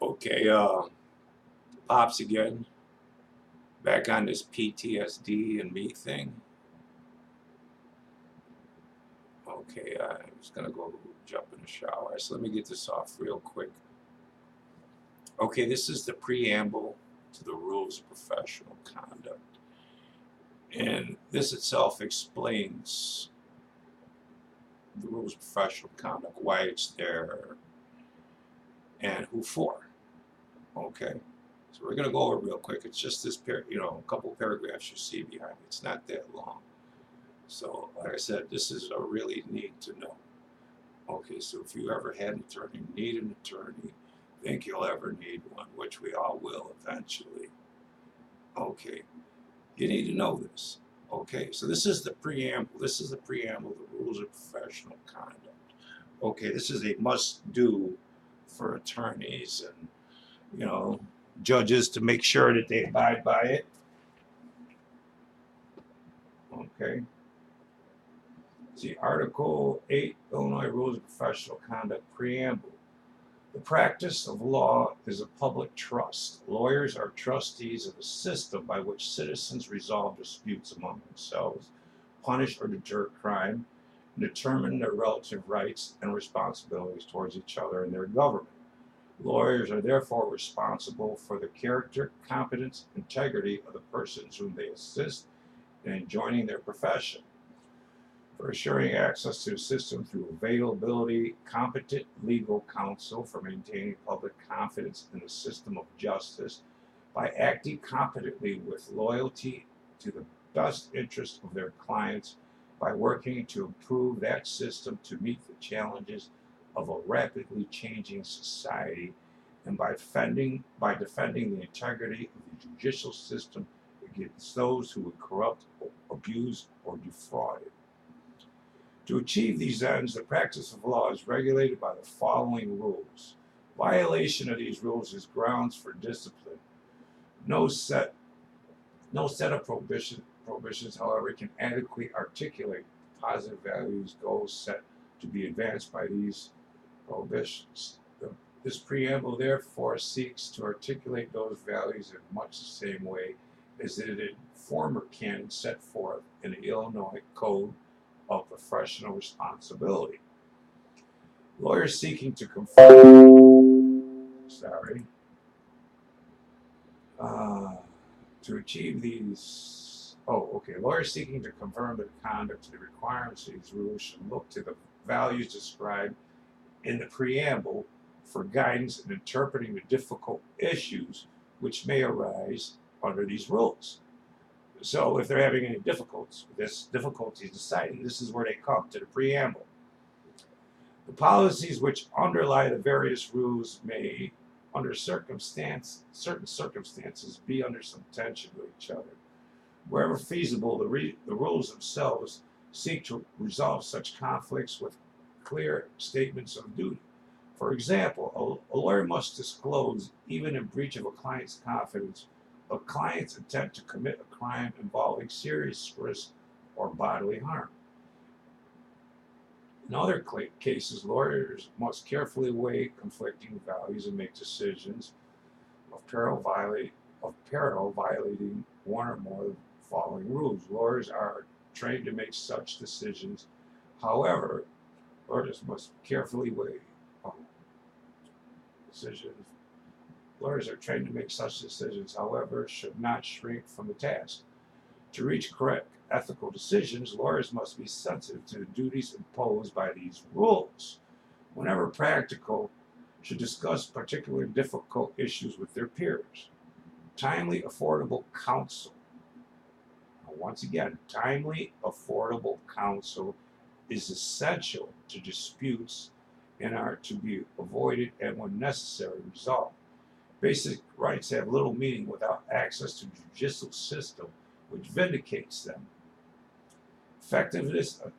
Okay, Pops again. Back on this PTSD and me thing. Okay, I'm just gonna go jump in the shower. So let me get this off real quick. Okay, this is the preamble to the rules of professional conduct. And this itself explains the rules of professional conduct, why it's there, and who for. Okay, so we're gonna go over it real quick. It's just this, a couple paragraphs you see behind it. It's not that long. So, like I said, this is a really need to know. Okay, so if you ever had an attorney, need an attorney, think you'll ever need one, which we all will eventually. Okay, you need to know this. Okay, so this is the preamble. This is the preamble, the rules of professional conduct. Okay, this is a must-do for attorneys and, judges to make sure that they abide by it. Okay. See, Article 8, Illinois Rules of Professional Conduct Preamble. The practice of law is a public trust. Lawyers are trustees of a system by which citizens resolve disputes among themselves, punish or deter crime, and determine their relative rights and responsibilities towards each other and their government. Lawyers are therefore responsible for the character, competence, integrity of the persons whom they assist in enjoining their profession, for assuring access to the system through availability, competent legal counsel, for maintaining public confidence in the system of justice, by acting competently with loyalty to the best interest of their clients, by working to improve that system to meet the challenges of a rapidly changing society, and by defending the integrity of the judicial system against those who would corrupt, abuse, or defraud it. To achieve these ends, the practice of law is regulated by the following rules. Violation of these rules is grounds for discipline. No set of prohibitions, however, can adequately articulate the positive values, goals set to be advanced by these prohibitions. This preamble, therefore, seeks to articulate those values in much the same way as it did former canons set forth in the Illinois Code of Professional Responsibility. Lawyers seeking to to achieve these, lawyers seeking to confirm the conduct to the requirements of these rules should look to the values described in the preamble for guidance in interpreting the difficult issues which may arise under these rules. So if they're having any difficulties deciding, this is where they come to the preamble. The policies which underlie the various rules may, under certain circumstances, be under some tension with each other. Wherever feasible, the rules themselves seek to resolve such conflicts with clear statements of duty. For example, a lawyer must disclose, even in breach of a client's confidence, a client's intent to commit a crime involving serious risk or bodily harm. In other cases, lawyers must carefully weigh conflicting values and make decisions of peril violating one or more of the following rules. Lawyers are trained to make such decisions. However, lawyers must carefully weigh decisions. Lawyers are trained to make such decisions, however, should not shrink from the task. To reach correct ethical decisions, lawyers must be sensitive to the duties imposed by these rules. Whenever practical, should discuss particularly difficult issues with their peers. Timely, affordable counsel. Once again, timely, affordable counsel is essential to disputes and are to be avoided and, when necessary, resolved. Basic rights have little meaning without access to the judicial system which vindicates them. Effectiveness of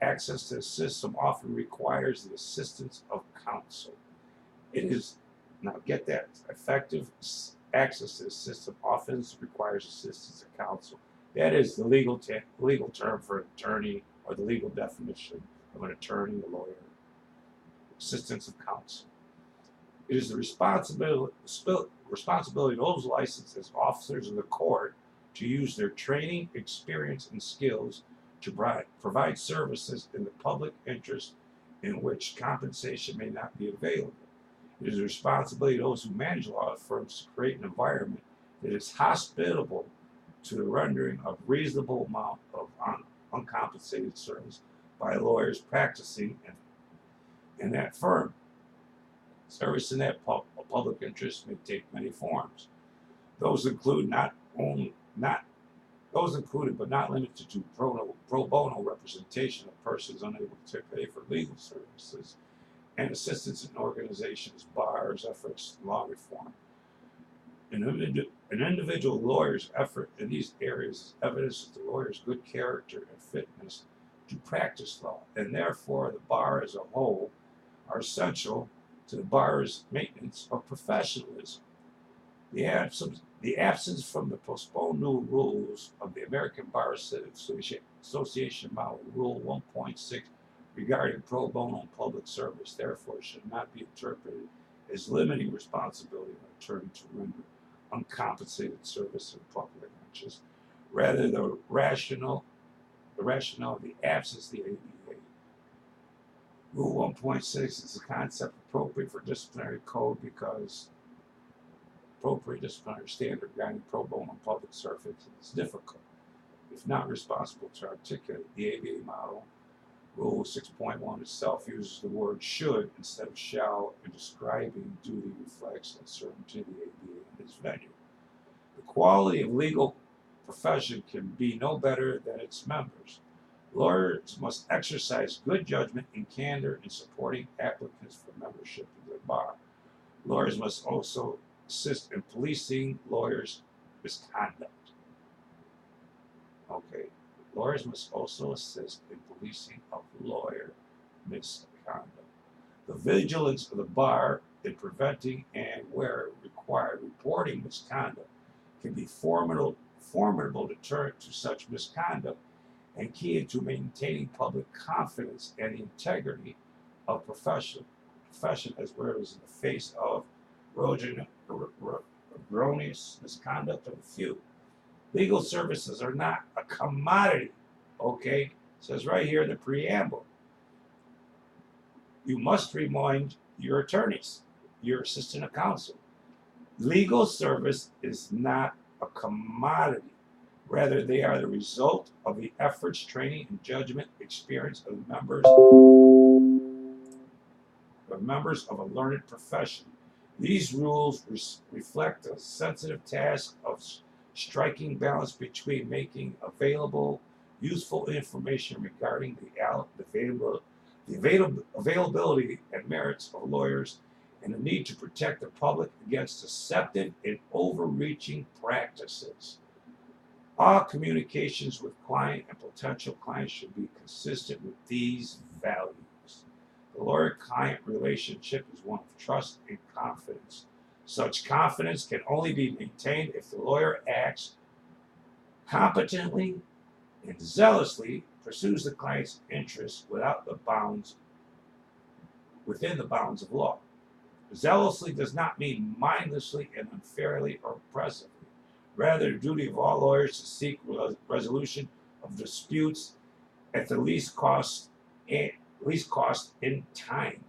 access to the system often requires the assistance of counsel. It is, now get that, effective access to the system often requires assistance of counsel. That is the legal term for an attorney, or the legal definition of an attorney, a lawyer. Assistance of counsel. It is the responsibility of those licensed as officers of the court to use their training, experience, and skills to provide services in the public interest in which compensation may not be available. It is the responsibility of those who manage law firms to create an environment that is hospitable to the rendering of reasonable amount of uncompensated service by lawyers practicing in that firm. Service in that public interest may take many forms. Those included but not limited to pro bono representation of persons unable to pay for legal services and assistance in organizations, bars, efforts, law reform. An individual lawyer's effort in these areas is evidence of the lawyer's good character and fitness to practice law, and therefore the bar as a whole are essential to the bar's maintenance of professionalism. The absence from the postponed new rules of the American Bar Association model, Rule 1.6, regarding pro bono public service, therefore should not be interpreted as limiting responsibility of an attorney to render uncompensated service in public interest. Rather, the rationale of the absence of the ABA. Rule 1.6 is a concept appropriate for disciplinary code because appropriate disciplinary standard regarding pro bono public service is difficult, if not responsible, to articulate. The ABA model, Rule 6.1 itself, uses the word should instead of shall in describing duty, reflects uncertainty of the ABA in its venue. The quality of legal profession can be no better than its members. Lawyers must exercise good judgment and candor in supporting applicants for membership in the bar. Lawyers must also assist in policing lawyers' misconduct. Okay. Lawyers must also assist in policing of lawyer misconduct. The vigilance of the bar in preventing and, where required, reporting misconduct can be formidable deterrent to such misconduct and key into maintaining public confidence and the integrity of profession as well as in the face of erroneous misconduct of a few. Legal services are not a commodity, okay? It says right here in the preamble. You must remind your attorneys, your assistant of counsel. Legal service is not a commodity. Rather, they are the result of the efforts, training, and judgment experience of members of a learned profession. These rules reflect a sensitive task of striking balance between making available useful information regarding the availability and merits of lawyers and the need to protect the public against deceptive and overreaching practices. All communications with client and potential clients should be consistent with these values. The lawyer-client relationship is one of trust and confidence. Such confidence can only be maintained if the lawyer acts competently and zealously pursues the client's interests within the bounds of law. Zealously does not mean mindlessly and unfairly or oppressively. Rather, the duty of all lawyers to seek resolution of disputes at the least cost in time.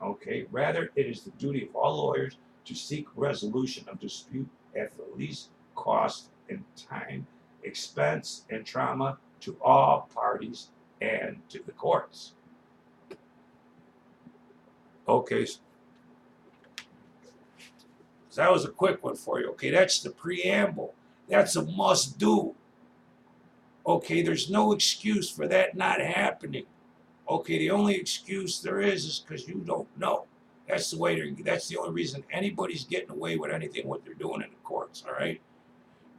Okay. Rather, it is the duty of all lawyers to seek resolution of dispute at the least cost in time, expense, and trauma to all parties and to the courts. Okay. So that was a quick one for you. Okay, that's the preamble. That's a must do. Okay, there's no excuse for that not happening. Okay, the only excuse there is because you don't know. That's the only reason anybody's getting away with anything what they're doing in the courts, all right?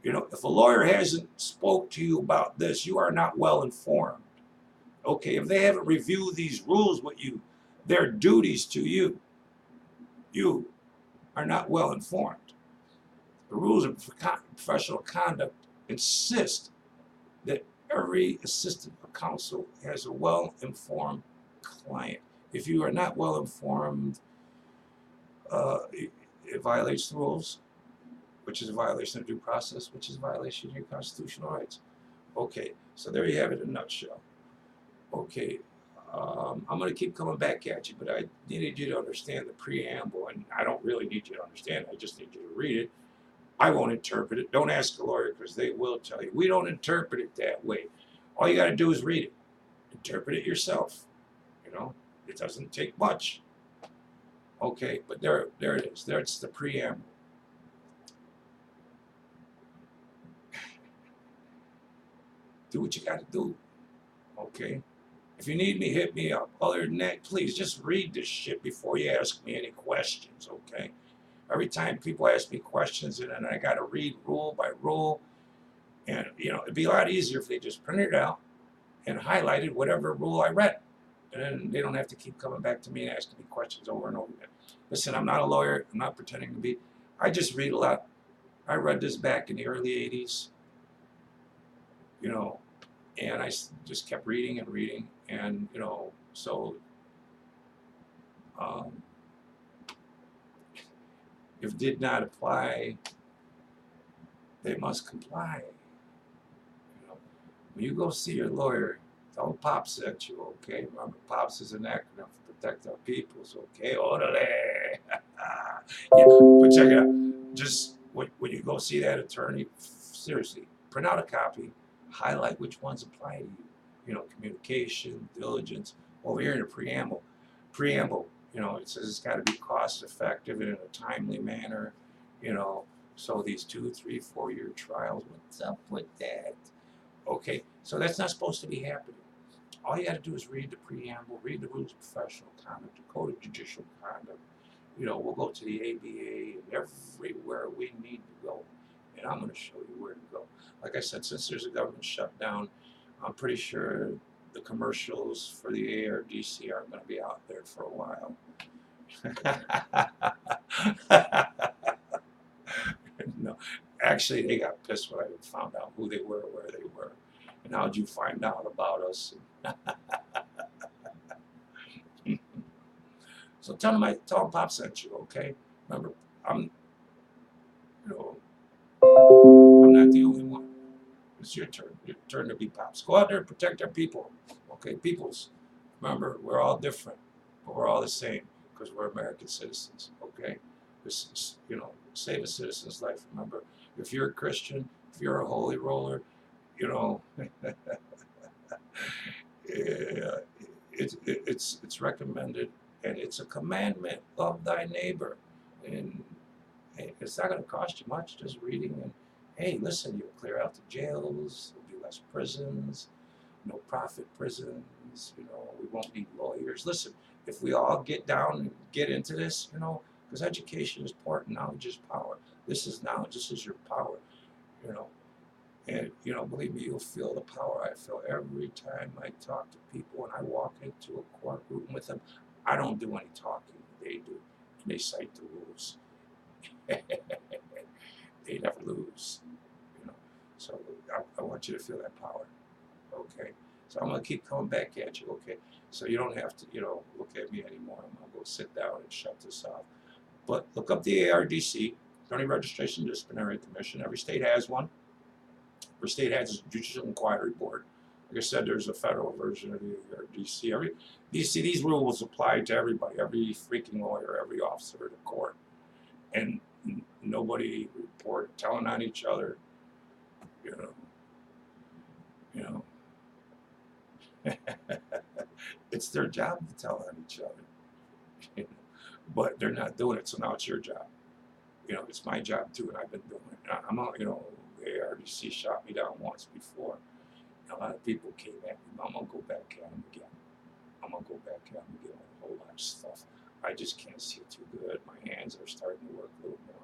You know, if a lawyer hasn't spoke to you about this, you are not well informed. Okay, if they haven't reviewed these rules with you, their duties to you, you are not well informed. The rules of professional conduct insist that every assistant of counsel has a well-informed client. If you are not well informed, it violates the rules, which is a violation of due process, which is a violation of your constitutional rights. Okay, so there you have it in a nutshell. Okay, I'm going to keep coming back at you, but I needed you to understand the preamble, and I don't really need you to understand it. I just need you to read it. I won't interpret it. Don't ask a lawyer because they will tell you. We don't interpret it that way. All you got to do is read it. Interpret it yourself. You know, it doesn't take much. Okay, but there it is. There's the preamble. Do what you got to do. Okay. If you need me, hit me up. Other than that, please just read this shit before you ask me any questions. Okay. Every time people ask me questions, and then I got to read rule by rule, and it'd be a lot easier if they just printed it out and highlighted whatever rule I read, and then they don't have to keep coming back to me and asking me questions over and over again. Listen, I'm not a lawyer. I'm not pretending to be. I just read a lot. I read this back in the early '80s, and I just kept reading and reading, and so if did not apply, they must comply. When you go see your lawyer, tell him Pops sent you, okay? Remember, Pops is an acronym for Protect Our Peoples, okay? Orale. Yeah, but check it out. Just when you go see that attorney, seriously, print out a copy, highlight which ones apply to you. Communication, diligence. Over here in the preamble, it says it's got to be cost effective and in a timely manner, so these 2, 3, 4-year trials, what's up with that? Okay, so that's not supposed to be happening. All you got to do is read the preamble, read the rules of professional conduct, the code of judicial conduct. We'll go to the ABA and everywhere we need to go. And I'm going to show you where to go. Like I said, since there's a government shutdown, I'm pretty sure the commercials for the ARDC aren't going to be out there for a while. No, actually, they got pissed when I found out who they were, where they were, and how'd you find out about us? So tell them Pop sent you, okay? Remember, I'm not the only one. It's your turn. Your turn to be Pops. Go out there and protect our people, okay? Peoples, remember, we're all different, but we're all the same because we're American citizens, okay? This is, save a citizen's life. Remember, if you're a Christian, if you're a holy roller, it's recommended, and it's a commandment of thy neighbor, and it's not going to cost you much, just reading. And hey, listen, you'll clear out the jails, there'll be less prisons, no profit prisons, we won't need lawyers. Listen, if we all get down and get into this, because education is important, knowledge is power. This is knowledge, this is your power, and believe me, you'll feel the power I feel every time I talk to people. When I walk into a courtroom with them, I don't do any talking, they do, and they cite the rules. They never lose, so I want you to feel that power, okay? So I'm going to keep coming back at you, okay? So you don't have to, look at me anymore. I'm going to go sit down and shut this off. But look up the ARDC, Attorney Registration Disciplinary Commission. Every state has one. Every state has a Judicial Inquiry Board. Like I said, there's a federal version of the ARDC. These rules apply to everybody, every freaking lawyer, every officer of the court. And nobody report telling on each other, It's their job to tell on each other, but they're not doing it. So now it's your job. It's my job too, and I've been doing it. I'm not, the ARDC shot me down once before. A lot of people came at me. I'm gonna go back at them again. I'm gonna go back at them again with a whole lot of stuff. I just can't see too good. My hands are starting to work a little more.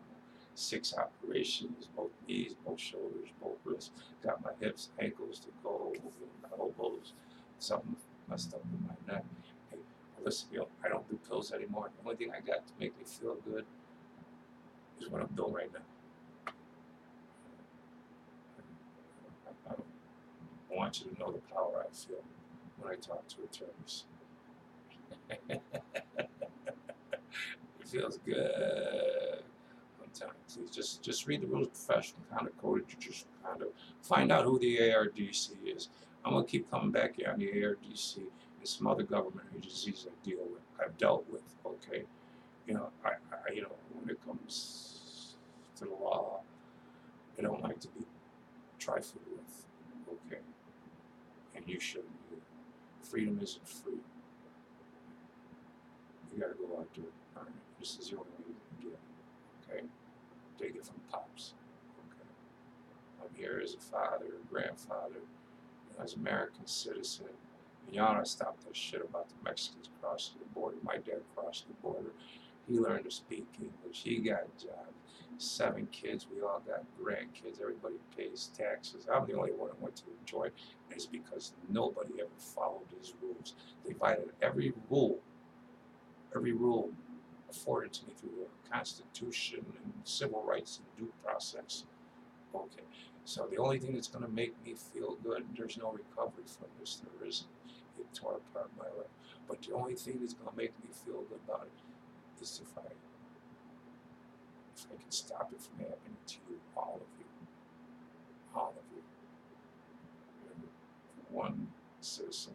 6 operations, both knees, both shoulders, both wrists. Got my hips, ankles to go, my elbows. Something messed up with my neck. Hey, listen, I don't do pills anymore. The only thing I got to make me feel good is what I'm doing right now. I want you to know the power I feel when I talk to attorneys. feels good. I'm telling you, please just read the rules of professional conduct code. Just kind of find out who the ARDC is. I'm gonna keep coming back here on the ARDC and some other government agencies I've dealt with. Okay, when it comes to the law, I don't like to be trifled with. Okay, and you shouldn't be. Freedom isn't free. You gotta go out there and earn it. This is the only way you can get it. Okay, take it from pops. Okay, I'm here as a father, a grandfather, as an American citizen. And y'all gotta stop that shit about the Mexicans crossing the border. My dad crossed the border. He learned to speak English. He got a job. 7 kids. We all got grandkids. Everybody pays taxes. I'm the only one who went to enjoy it. And it's because nobody ever followed his rules. They violated every rule afforded to me through the Constitution and civil rights and due process. Okay, so the only thing that's going to make me feel good, there's no recovery from this, there isn't. It tore apart my life. But the only thing that's going to make me feel good about it is if I can stop it from happening to you, all of you. All of you. One citizen